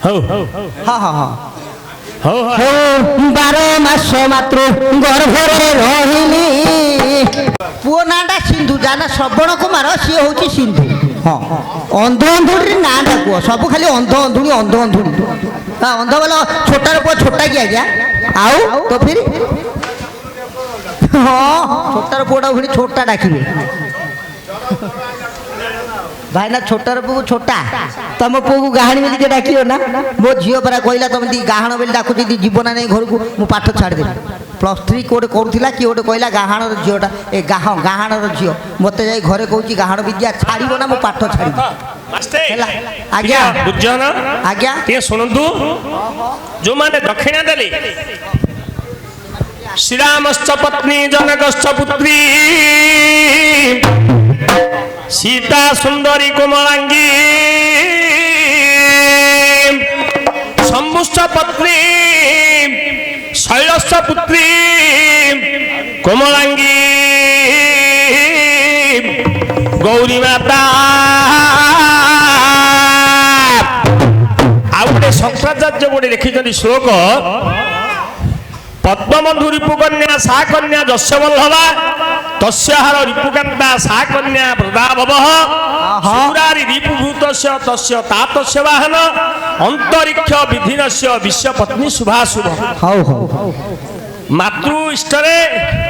ହଉ ହଁ ହଁ ହଁ ହଉ ହଉ 12 ମାସ ମାତ୍ର ଗର୍ଭରେ ରହିଲି ପୁଅ ନାଁଟା ସିନ୍ଧୁ ଯାହା ନା ଶ୍ରବଣ କୁମାର ସିଏ ହଉଛି ସିନ୍ଧୁ ହଁ ଅନ୍ଧ ଅନ୍ଧୁଣୀ ନାଁଟା କୁହ ସବୁ ଖାଲି ଅନ୍ଧ ଅନ୍ଧୁଣୀ ହଁ ଅନ୍ଧ ବୋଲ ଛୋଟାର ପୁଅ ଛୋଟା କି ଆଜ୍ଞା ଆଉ ତ ଫିର ହଁ ଛୋଟାର ପୁଅଟା ପୁଣି ଛୋଟା ଡାକିବେ ଭାଇନା ଛୋଟାର ପୁଅକୁ ଛୋଟା ତମ ପୁଅକୁ ଗାହାଣୀ ବୋଲି ଟିକେ ଡାକିବ ନା ମୋ ଝିଅ ପରା କହିଲା ତମେ ଦି ଗାହାଣ ବୋଲି ଡାକୁଛି ଦି ଯିବ ନା ନାଇଁ ଘରକୁ ମୁଁ ପାଠ ଛାଡ଼ିଦେବି +3 କୋଉଟେ କରୁଥିଲା କିଏ ଗୋଟେ କହିଲା ଗାହାଣର ଝିଅଟା ଏ ଗାହାଣର ଝିଅ ମୋତେ ଯାଇ ଘରେ କହୁଛି ଗାହାଣ ବିଦ୍ୟା ଛାଡ଼ିବ ନା ମୁଁ ପାଠ ଛାଡ଼ିବି ହେଲା ଆଜ୍ଞା ବୁଝନ ଆଜ୍ଞା ଟିକେ ଶୁଣନ୍ତୁ ଯୋଉମାନେ ଦକ୍ଷିଣା ଦେଲେ ଶ୍ରୀରାମଶ୍ଚ ପତ୍ନୀ ଜନକଶ୍ଚ ପୁତ୍ରୀ सीता सुंदरी कोमलांगी शंभुश्च पत्नी शैलश्च पुत्री कोमलांगी गौरी माता आउटे शंकराचार्य गोटे लिखिछन्ति श्लोक पद्मबंधु रिपुकन्या सा कन्या जस्य वल्लभा तस्याहर रिपुकान्ता सा कन्या प्रदाभवः सूरारि रिपुभूतस्य तस्य तातस्य वाहन अंतरिक्ष विधिनस्य विश्वपत्नी शुभाशुभ मातृ इष्टरे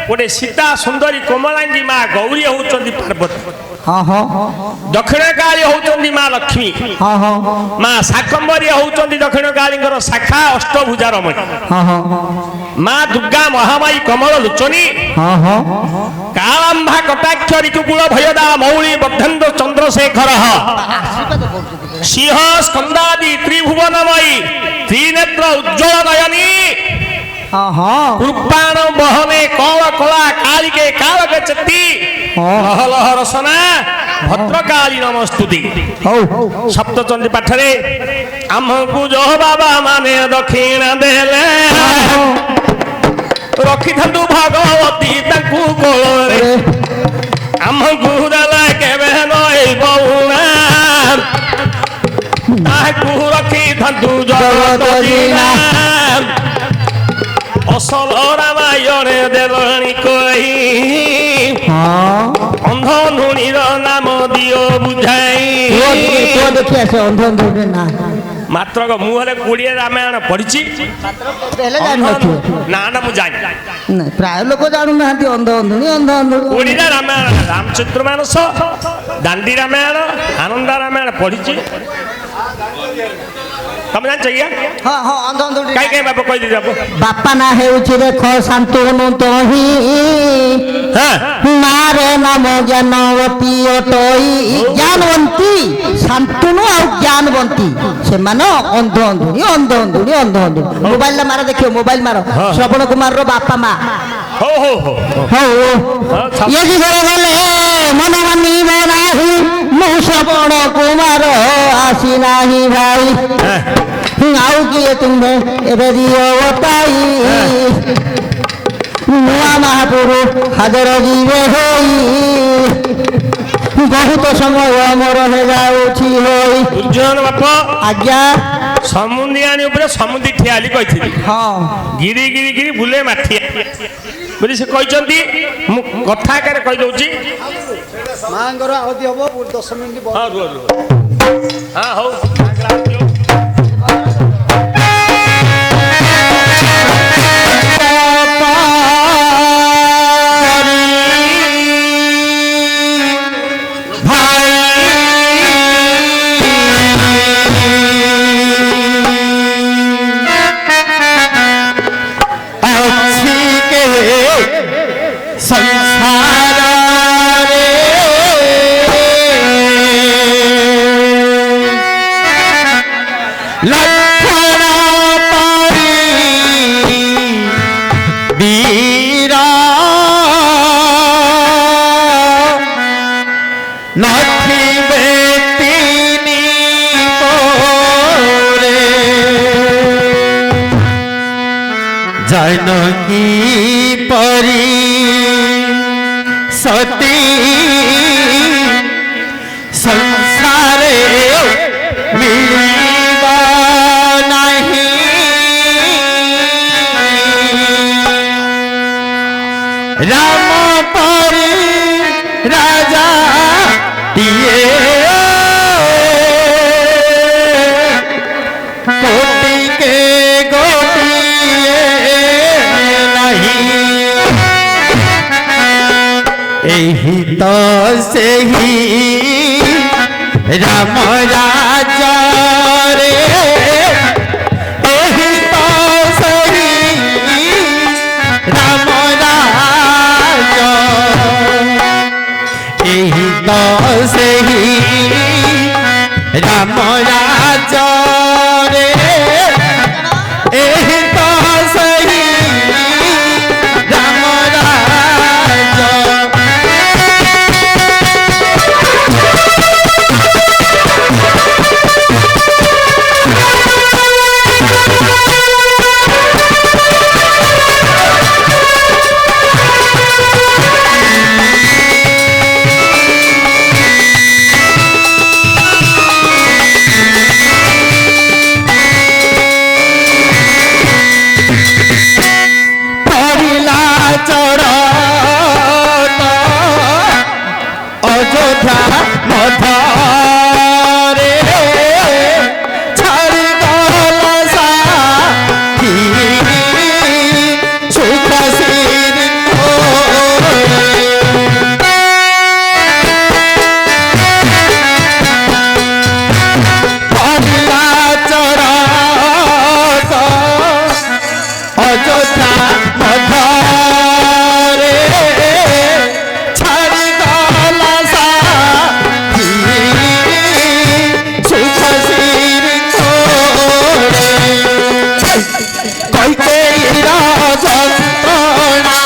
गोटे सीता सुंदरी कोमलांगी माँ गौरी होउचंदी पार्वती दक्षिण काली होउचंदी माँ लक्ष्मी माँ शाकंभरी होउचंदी दक्षिण कालींकर शाखा अष्टभुजा रमणी माँ दुर्गा महामाई कमल लोचनी कालंभा कटाक्ष ऋतुकुल भयदा मौली बद्धेन्द्र चंद्रशेखर सिंह स्कंदादि त्रिभुवनमयी त्रिनेत्र उज्ज्वल नयनी कृपाण बहने कौल कला कालिके कालके चेती लह रसना भद्रकाली नमस्तुति सप्तचंडी पाठरे आमको जो बाबा माने दक्षिण देले रखी थांतु भगवती ताकू कोलरे आमको देले केबे नई बउना ताकू रखी थांतु जगत जीना असल रामायण देवाणी कही अंध धुणीर नाम दियो बुझाई मात्र मुहरे 20 रामायण पढ़ी ना ना मुझे प्राय लोक जानू ना अंध अंधुणी 20 रामायण रामचंद्र मानस दांडी रामायण आनंद रामायण पढ़ी तम जान चाहिए हाँ हाँ अंध अंधुणी कई कई बाप कह दीजिए बापा ना हेउछि देखो शांतनु तोही मारे नाम ज्ञानवती अटई ज्ञानवंती शांतनु आ ज्ञानवंती से मानो अंध अंधुणी मोबाइल मारो देखियो मोबाइल मारो श्रवण कुमार रो बापा माँ हो ये जी गले मन मानी नाही मु श्रवण कुमार आसी नाही भाई आउ किए तुम्हें एबे दियो बताई नुआ महापुरु हाजर जीवे होई बहुत समय मोर हे जाउछि होई दुर्जन बाप आज्ञा समुद्रियानी ऊपर समुद्री ठियाली कहिथिली हां गिरी गिरी गिरी भूले माठिया बोली से कहिचंती मु कथा करे कहि दउची मांगर आहुति हबो 10 मिनिट हां रुह हां हो जानकी परी सती संसारे मिलिबा କୋଟିକେ ଗୋଟିଏ ନାହିଁ ଏହି ତ ସେହି ରାମ ରାଜା ରେ ଏହି ତ ସେହି ରାମ ରାଜା ଏହି ତ ସେହି ରାମ ରାଜା ରେ ଏହି ତ ସେହି ରାମ ରାଜା অযোধ্যা মধারে ছাড়ি গল সাথী সুখাসীর পড়িলা চরক অযোধ্যা মধারে ছাড়ি গল সাথী সুখাসীর কৈকেয়ীর যন্ত্রণা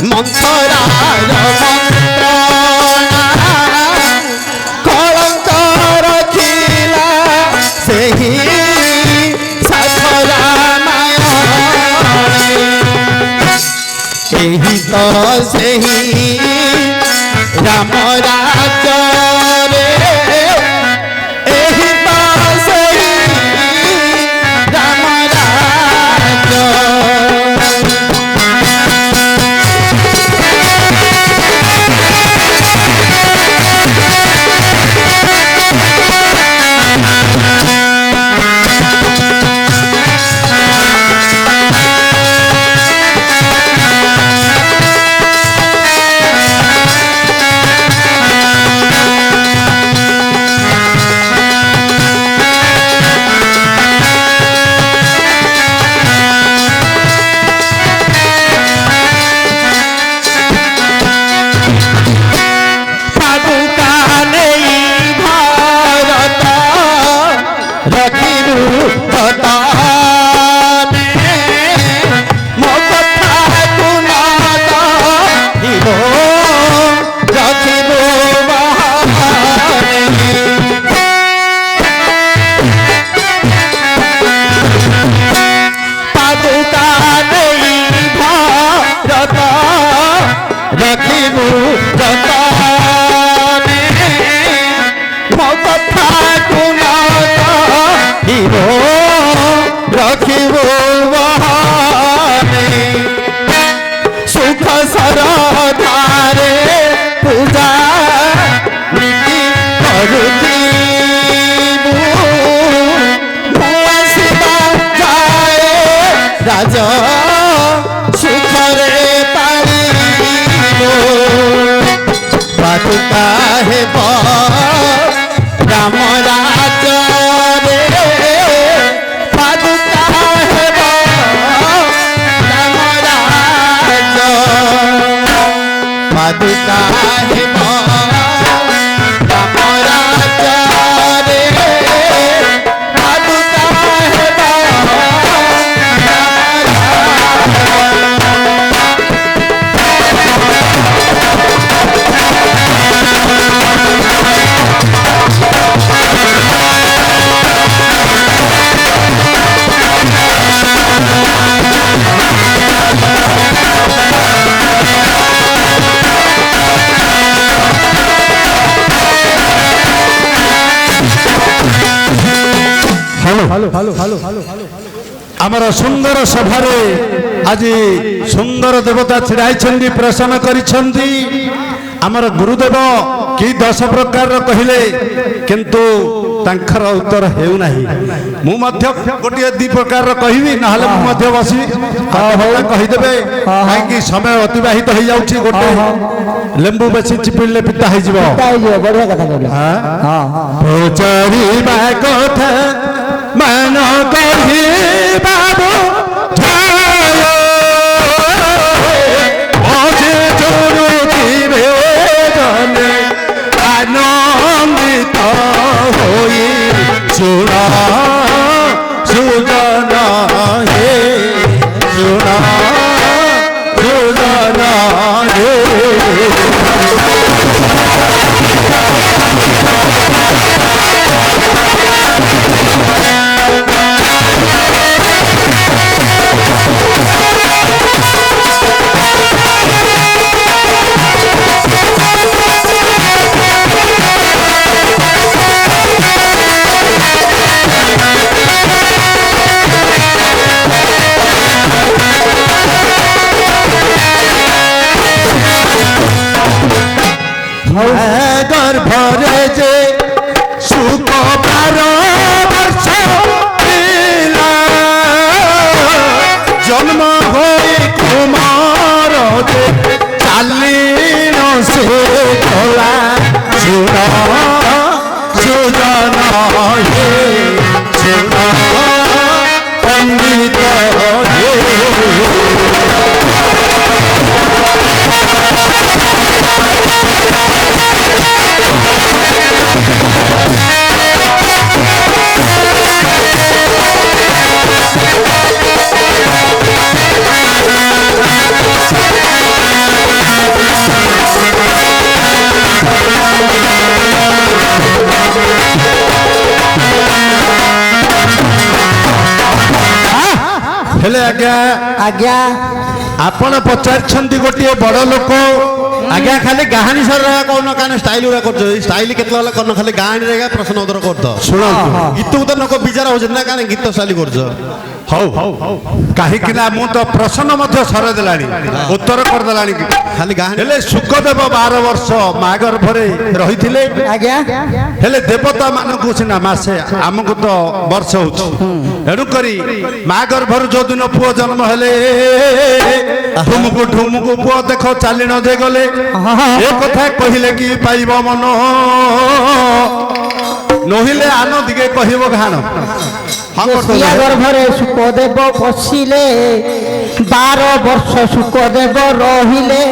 মন্থরার মন্ত্রণা কলঙ্ক রখিলা ସେହି ସାଥ ରାମାୟଣେ ଏହି ତ ସେହି ରାମ ରାଜରେ ଏହି ତ ସେହି ରାମ ରାଜ ପାଦୁକା ନେଇ ଭାରତ ରଖିଲୁ ଯତନେ ମୋ କଥାକୁ ନ କହିବ ରଖିବୁ ବାହାରେ ପାଦୁକା ନେଇ ଭାରତ ରଖିବୁ ଯତନେ ମୋ କଥାକୁ ନ କହିବ ରଖିବୁ ବାହାରେ ସୁଖ ସରଧାରେ ପୂଜା ନୀତି କରୁଥିବୁ ମୁଁ ଆସିବା ଯାଏ ରାଜ ସୁଖରେ ପାଳିବୁ ପାଦୁକା ହେବ ରାମ ରାଜରେ ପାଦୁକା ହେବ ରାମ ରାଜ ପାଦୁକା ହେବ ରାମ ରାଜରେ ପାଦୁକା ହେବ ଆମର ସୁନ୍ଦର ସଭାରେ ଆଜି ସୁନ୍ଦର ଦେବତା ଛିଡ଼ା ହେଇଛନ୍ତି, ପ୍ରସନ୍ନ କରିଛନ୍ତି। ଆମର ଗୁରୁଦେବ କି 10 ପ୍ରକାରର କହିଲେ କିନ୍ତୁ ତାଙ୍କର ଉତ୍ତର ହେଉନାହିଁ। ମୁଁ ମଧ୍ୟ ଗୋଟିଏ 2 ପ୍ରକାରର କହିବି, ନହେଲେ ମୁଁ ମଧ୍ୟ ବସିବି। କହିଦେବେ, କାହିଁକି ସମୟ ଅତିବାହିତ ହେଇଯାଉଛି। ଗୋଟେ ଲେମ୍ବୁ ବେଶୀ ଚିପିଲେ ପିତା ହେଇଯିବ। ବଢିଆ କଥା କହିଲେ। ପଚାରିବା କଥା ମାନ କହିବାରୁ ଆନନ୍ଦିତ ହୋଇ ଶୁଣ ସୁଜନ ହେ ଶୁଣ ସୁଜନ ହେ। ଗର୍ଭରେ ଯେ ସୁଖ 12 ବର୍ଷ ଥିଲା, ଜନ୍ମ ହୋଇ କୁମାର ଯେ ଚାଲିଣ ସେ କଲା ଶୁଣ ସୁଜନ ହେ ଶୁଣ ପଣ୍ଡିତ ହେ। ହେଲେ ଆଜ୍ଞା ଆଜ୍ଞା ଆପଣ ପଚାରିଛନ୍ତି ଗୋଟିଏ ବଡ଼ ଲୋକ। ଆଜ୍ଞା ଖାଲି କାହାଣୀ ସାରା କହୁନ, କାରଣ ଷ୍ଟାଇଲ ଗୁରା କରୁଛ। ଷ୍ଟାଇଲ କେତେବେଳେ କରୁନ, ଖାଲି କାହାଣୀରେ ପ୍ରଶ୍ନ ଉତ୍ତର କରୁଥ। ଶୁଣନ୍ତୁ, ଗୀତକୁ ତ ଲୋକ ବିଚାର ହଉଛନ୍ତି ନା, କାରଣ ଗୀତ ଷ୍ଟାଇଲ କରୁଛ। ହଉ କାହିଁକି ନା ମୁଁ ତ ପ୍ରଶ୍ନ ମଧ୍ୟ ସରେଇ ଦେଲାଣି, ଉତ୍ତର କରିଦେଲାଣି। ଖାଲି କାହାଣୀ ହେଲେ ସୁଖଦେବ 12 ବର୍ଷ ମା ଗର୍ଭରେ ରହିଥିଲେ। ଆଜ୍ଞା ହେଲେ ଦେବତା ମାନଙ୍କୁ ସିନା ମାସେ, ଆମକୁ ତ ବର୍ଷ ହଉଛି। ଏଣୁକରି ମା ଗର୍ଭରୁ ଯୋଉଦିନ ପୁଅ ଜନ୍ମ ହେଲେ, ଠୁମୁକୁ ଠୁମୁକୁ ପୁଅ ଦେଖ ଚାଲିଣ ଯେ ଗଲେ, ଏ କଥା କହିଲେ କି ପାଇବ ମନ, ନହିଲେ ଆନ ଦିକେ କହିବ ଘାଣ। ଗର୍ଭରେ ସୁଖଦେବ ପଶିଲେ, 12 ବର୍ଷ ସୁଖଦେବ ରହିଲେ।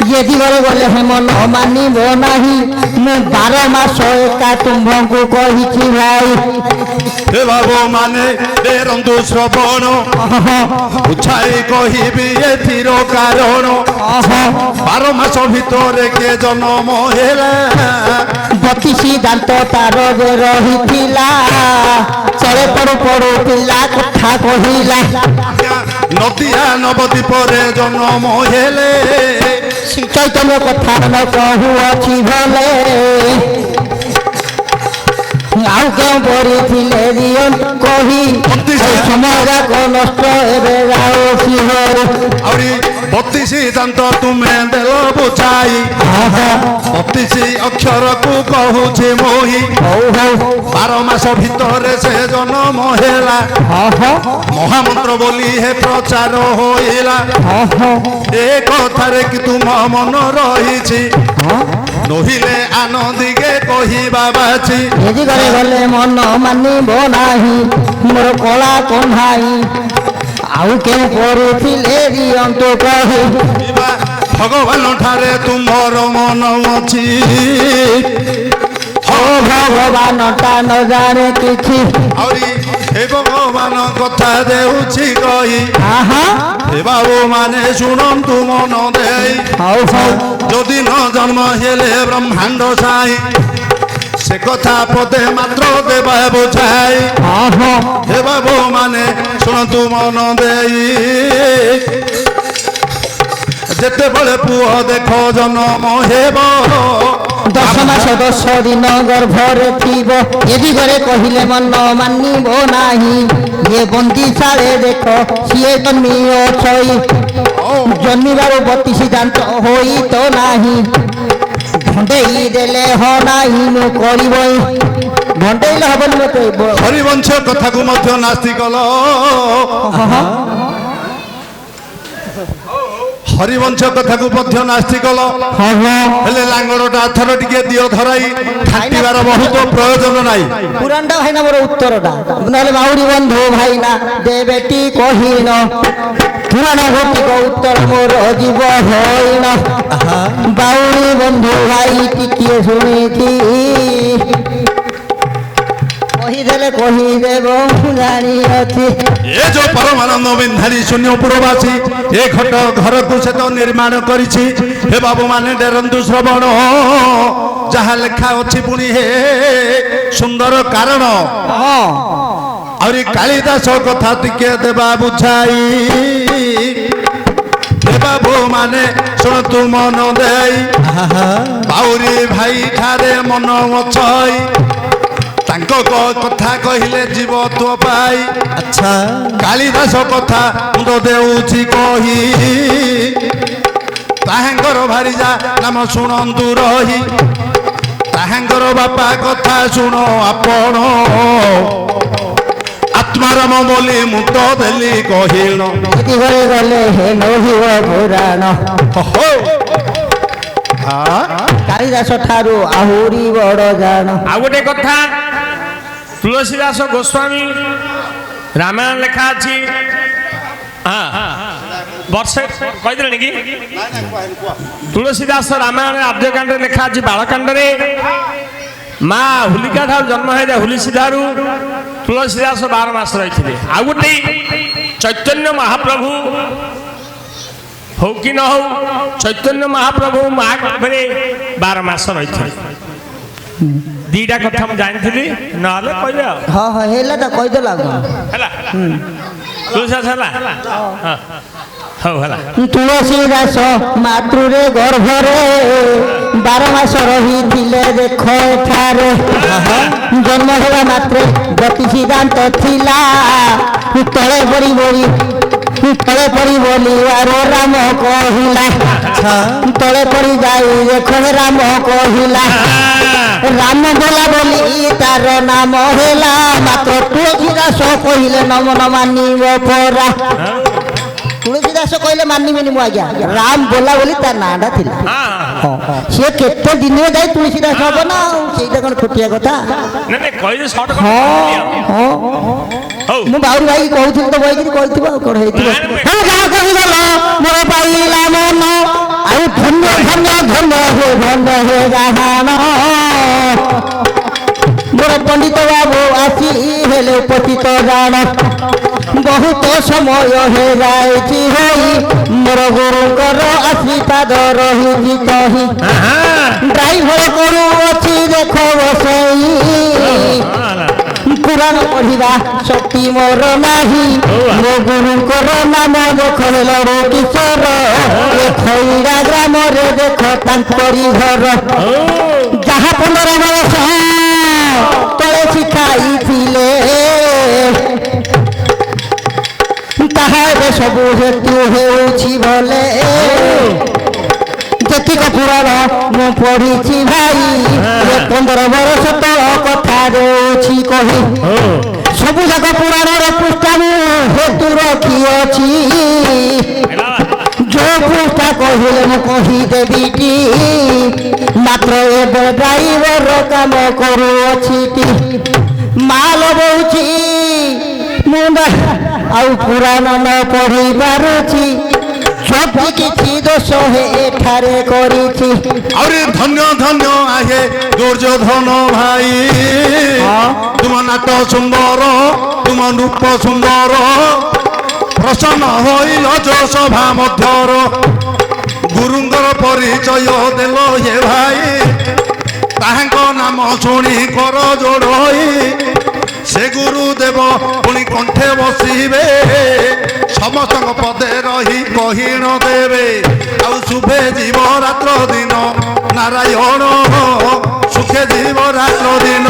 ଇଏ ଦିଗରେ ଗଲେ ହେମନ ମାନିବ ନାହିଁ, ମୁଁ 12 ମାସ ଏକା ତୁମ୍ଭଙ୍କୁ କହିଛି ଭାଇ। ହେ ଭାବ ମାନେ ରନ୍ଧୁ ଶ୍ରବଣ, ଉଛାଇ କହିବି ଏଥିର କାରଣ। 12 ମାସ ଭିତରେ କିଏ ଜନ୍ମ ହେଲା, 32 ଦାନ୍ତ ତାର ଯେ ରହିଥିଲା, ଚଳେ ପଡୁ ପଡୁ ପିଲା କଥା କହିଲା। ନଦିଆ ନବଦ୍ୱୀପରେ ଜନ୍ମ ହେଲେ, ଶ୍ରୀ ଚୈତନ୍ୟ କଥା ନ କହୁଅଛି ଭଲେ। ଆଉ କେଉଁ ପଡ଼ିଥିଲେ ଦିଅନ୍ତୁ କହି, ସମୟ ଯାକ ନଷ୍ଟ ଏବେ ଯାଉଛି ଘରେ। ଆହୁରି 32 ଦାନ୍ତ ତୁମେ ଦେଲ ବୁଝାଇ, 32 ଅକ୍ଷରକୁ କହୁଛି ମୋହି। 12 ମାସ ଭିତରେ ସେ ଜନ୍ମ ହେଲା, ମହାମନ୍ତ୍ର ବୋଲି ହେ ପ୍ରଚାର ହୋଇଲା। ଏ କଥାରେ କି ତୁମ ମନ ରହିଛି, ନହିଲେ ଆନନ୍ଦିକେ କହିବା ବାଛି। ଗଲେ ମନ ମାନିବ ନାହିଁ, ମୋର କଳା କହ୍ନାଇ। ଆଉ କେଉଁ ପଢୁଥିଲେ ଦିଅନ୍ତୁ କହି, ଭଗବାନ ଠାରେ ତୁମର ମନ ଅଛି। ଭଗବାନ ଟା ନ ଜାଣେ କିଛି, ଆହୁରି ହେ ଭଗବାନ କଥା ଦେଉଛି କହି। ହେ ବାବୁ ମାନେ ଶୁଣନ୍ତୁ ମନ ଦେଇ, ଯଦି ନ ଜନ୍ମ ହେଲେ ବ୍ରହ୍ମାଣ୍ଡ ସାଇ, ସେ କଥା ପଦେ ମାତ୍ର ଦେବା ବୁଝାଇ। ହେ ବାବୁ ମାନେ ଶୁଣନ୍ତୁ ମନ ଦେଇ, ଯେତେବେଳେ ପୁଅ ଦେଖ ଜନ୍ମ ହେବ, 10 ମାସ 10 ଦିନ ଗର୍ଭରେ ଥିବ। ଏ ଦିଗରେ କହିଲେ ମନ ମାନିବ ନାହିଁ, ଇଏ ବନ୍ଦିଶାଳେ ଦେଖ ସିଏ ଜନ୍ମିଅଛଇ। ଜନ୍ମିବାରୁ 32 ଦାନ୍ତ ହୋଇ ତ ନାହିଁ, ଘଣ୍ଟେଇ ଦେଲେ ହଁ ନାହିଁ ମୁଁ କରିବଇ ଘଣ୍ଟେଇଲେ ହବନି ମତେ ହରିବଂଶ କଥାକୁ ମଧ୍ୟ ନାସ୍ତି କଲ ହରିବଂଶ କଥାକୁ ମଧ୍ୟ ନାସ୍ତି କଲ ହେଲେ ଲାଙ୍ଗଳଟା ଥର ଟିକେ ଦିଅ ଧରାଇ ଖାଟିବାର ବହୁତ ପ୍ରୟୋଜନ ନାହିଁ ପୁରାଣଟା ଭାଇନା ମୋର ଉତ୍ତରଟା ନହେଲେ ବାଉରୀ ବନ୍ଧୁ ଭାଇନା ଦେବେଟି କହିନ ପୁରାଣ ଘଟିକ ଉତ୍ତର ମୋର ଯିବ ହଇନ ବାଉରୀ ବନ୍ଧୁ ଭାଇ ଟିକିଏ ଶୁଣିକି କହିଦେଲେ କହିଦେବ ଜାଣିଅଛି ଏ ଯୋଉ ପରମାନନ୍ଦ ବିନ୍ଧାରୀ ଶୂନ୍ୟପୁରବାସୀ ଏ ଘଟ ଘରକୁ ସେ ତ ନିର୍ମାଣ କରିଛି ହେ ବାବୁ ମାନେ ଡେରନ୍ତୁ ଶ୍ରବଣ ଯାହା ଲେଖା ଅଛି ପୁଣି ହେ ସୁନ୍ଦର କାରଣ ଆହୁରି କାଳିଦାସ କଥା ଟିକେ ଦେବା ବୁଝାଇ ହେ ବାବୁ ମାନେ ଶୁଣନ୍ତୁ ମନ ଦେଇ ବାଉରୀ ଭାଇ ଠାରେ ମନ ମଛଇ ତାଙ୍କ କଥା କହିଲେ ଯିବ ତୋ ପାଇ ଆଚ୍ଛା କାଳିଦାସ କଥା ମୁଣ୍ଡ ଦେଉଛି କହି ତାହାଙ୍କର ଭାରିଜା ନାମ ଶୁଣନ୍ତୁ ରହି ତାହାଙ୍କର ବାପା କଥା ଶୁଣ ଆପଣ ଆତ୍ମାରାମ ବୋଲି ମୁଁ ତ ଦେଲି କହିଣ ଘରେ ଗଲେ ହେ ନହିବ ପୁରାଣ କାଳିଦାସ ଠାରୁ ଆହୁରି ବଡ଼ ଜାଣ ଆଉ ଗୋଟେ କଥା ତୁଳସୀଦାସ ଗୋସ୍ୱାମୀ ରାମାୟଣ ଲେଖା ଅଛି ବର୍ଷେ କହିଦେଲେଣି କି ତୁଳସୀଦାସ ରାମାୟଣ ଆଦ୍ୟକାଣ୍ଡରେ ଲେଖା ଅଛି ବାଳକାଣ୍ଡରେ ମା ହୁଲିକା ଠାରୁ ଜନ୍ମ ହେଇଥିଲେ ହୁଲିସି ଠାରୁ ତୁଳସୀଦାସ 12 ମାସ ରହିଥିଲେ ଆଉ ଗୋଟେ ଚୈତନ୍ୟ ମହାପ୍ରଭୁ ହଉ କି ନ ହଉ ଚୈତନ୍ୟ ମହାପ୍ରଭୁ ମା ଗର୍ଭରେ 12 ମାସ ରହିଥିଲେ ଦିଟା କଥା ମୁଁ ଜାଣିଥିଲି ନହେଲେ କହିବେ ଆଉ ହଁ ହଁ ହେଲା ତ କହିଦେଲା ହେଲା ତୁଳସୀଦାସ ହେଲା ହଉ ହେଲା ତୁଳସୀଦାସ ମାତୃରେ ଗର୍ଭରେ 12 ମାସ ରହିଥିଲେ ଦେଖ ଏଠାରେ ଜନ୍ମ ହେବା ମାତ୍ରେ ଗତି ସିଦ୍ଧାନ୍ତ ଥିଲା ତଳେ ପରି ବୋଲି ରାମ କହିଲା ତଳେ ପରି ଯାଇ ଦେଖ ରାମ କହିଲା ରାମ ବୋଲା ବୋଲି ତାର ନାମ ହେଲା ମାତ୍ର ତୁଳସୀଦାସ କହିଲେ ନମ ନ ମାନିବ ପରା ତୁଳସୀଦାସ କହିଲେ ମାନିବେନି ମୁଁ ଆଜ୍ଞା ରାମ ବୋଲା ବୋଲି ତା ନାଁଟା ଥିଲା ସିଏ କେତେ ଦିନରେ ଯାଇ ତୁଳସୀଦାସ ହବ ନା ଆଉ ସେଇଟା କଣ ଛୋଟିଆ କଥା ମୁଁ ବାଉରୀ ଭାଇ କହୁଥିଲି ତ ବହିକିରି କହିଥିବ ଆଉ କଣ ହେଇଥିବ ଯାହା କହିଦେଲ ମୋର ପାଇଲା ମନ ଆଉ ଧନ୍ୟ ଧନ୍ୟ ଧନ୍ୟ ହୁଏ ଜାହାନ ମୋର ପଣ୍ଡିତ ବାବୁ ଆସି ହେଲେ ପତିତ ଜାଣ ବହୁତ ସମୟ ହେଇଯାଇଛି ହୋଇ ମୋର ଗୁରୁଙ୍କର ଆଶୀର୍ବାଦ ରହିଛି କହି ଡ୍ରାଇଭର କରୁଅଛି ଦେଖ ବସେଇ ପୁରାଣ ପଢିବା ଶକ୍ତି ମୋର ନାହିଁ ମୋ ଗୁରୁଙ୍କର ନାମ ଦେଖ ଲଡୁ କିଶୋର ଖଇରା ଗ୍ରାମରେ ଦେଖ ତାଙ୍କରି ଘର ଯାହା 15 ବର୍ଷ ତଳେ ଶିଖାଇଥିଲେ ତାହା ଏବେ ସବୁ ହେତୁ ହେଉଛି ଭଲେ ଯେତିକ ପୁରାଣ ମୁଁ ପଢିଛି ଭାଇ 15 ବର୍ଷ ତଳ କଥା ଦେଉଛି କହି ସବୁ ଯାକ ପୁରାଣର ପୃଷ୍ଠା ମୁଁ ହେତୁ ରଖିଅଛି ଯୋଉ ପୃଷ୍ଠା କହିଲେ ମୁଁ କହିଦେବିଟି ମାତ୍ର ଏବେ ଡ୍ରାଇଭର କାମ କରୁଅଛି ମାଲ ବହୁଛି ମୁଣ୍ଡ ଆଉ ପୁରାଣ ନ ପଢି ପାରୁଛି ସବୁ କିଛି ଦୋଷ ଏଠାରେ କରିଛି ଆହୁରି ଧନ୍ୟ ଧନ୍ୟ ଆହେ ଦୁର୍ଯ୍ୟୋଧନ ଭାଇ ତୁମ ନାଟ ସୁନ୍ଦର ତୁମ ରୂପ ସୁନ୍ଦର ପ୍ରସନ୍ନ ହୋଇଲ ଯୋ ସଭା ମଧ୍ୟର ଗୁରୁଙ୍କର ପରିଚୟ ଦେଲ ହେ ଭାଇ ତାହାଙ୍କ ନାମ ଶୁଣି କର ଯୋଡ଼ଇ ସେ ଗୁରୁଦେବ ପୁଣି କଣ୍ଠେ ବସିବେ ସମସ୍ତଙ୍କ ପଦେ ରହି କହିଣ ଦେବେ ଆଉ ଶୁଭେ ଯିବ ରାତ୍ର ଦିନ ନାରାୟଣ ସୁଖେ ଯିବ ରାତ୍ର ଦିନ